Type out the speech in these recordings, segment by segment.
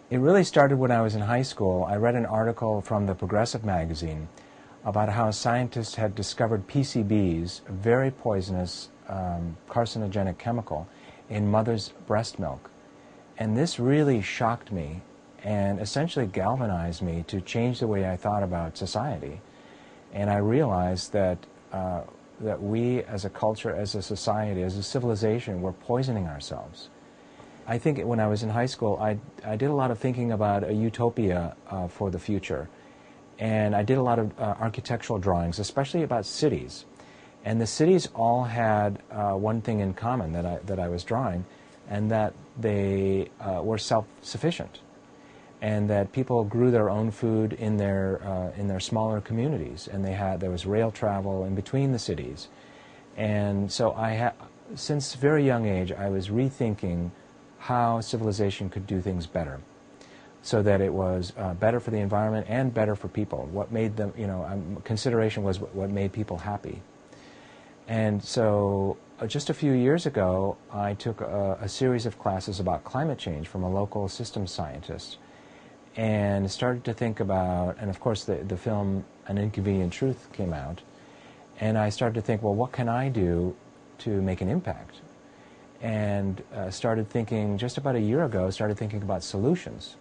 It really started when I was in high school. I read an article from the Progressive magazine about how scientists had discovered PCBs, a very poisonous carcinogenic chemical, in mother's breast milk. And this really shocked me and essentially galvanized me to change the way I thought about society. And I realized that that we as a culture, as a society, as a civilization, were poisoning ourselves. I think when I was in high school, I did a lot of thinking about a utopia for the future. And I did a lot of architectural drawings, especially about cities. And the cities all had one thing in common that I was drawing, and that they were self-sufficient, and that people grew their own food in their smaller communities, and there was rail travel in between the cities. And so since a very young age, I was rethinking how civilization could do things better, so that it was better for the environment and better for people. What made them, consideration was what made people happy. And so just a few years ago, I took a series of classes about climate change from a local systems scientist, and started to think about, and of course the film An Inconvenient Truth came out, and I started to think, well, what can I do to make an impact? And started thinking, just about a year ago, started thinking about solutions.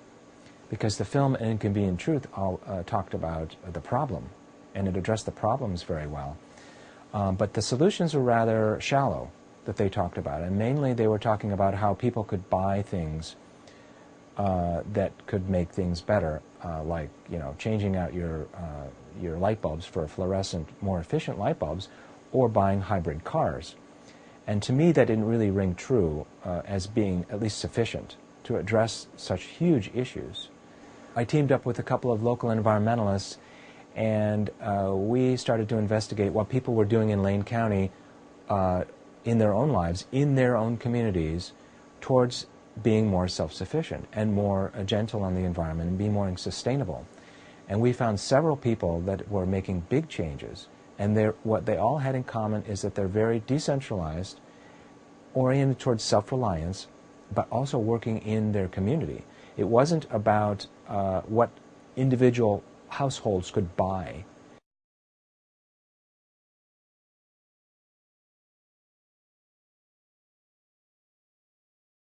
Because the film An Inconvenient Truth talked about the problem, and it addressed the problems very well. But the solutions were rather shallow that they talked about, and mainly they were talking about how people could buy things that could make things better, like changing out your light bulbs for fluorescent, more efficient light bulbs, or buying hybrid cars. And to me, that didn't really ring true as being at least sufficient to address such huge issues. I teamed up with a couple of local environmentalists, and we started to investigate what people were doing in Lane County in their own lives, in their own communities, towards being more self-sufficient and more gentle on the environment and being more sustainable. And we found several people that were making big changes, and what they all had in common is that they're very decentralized, oriented towards self-reliance, but also working in their community. It wasn't about what individual households could buy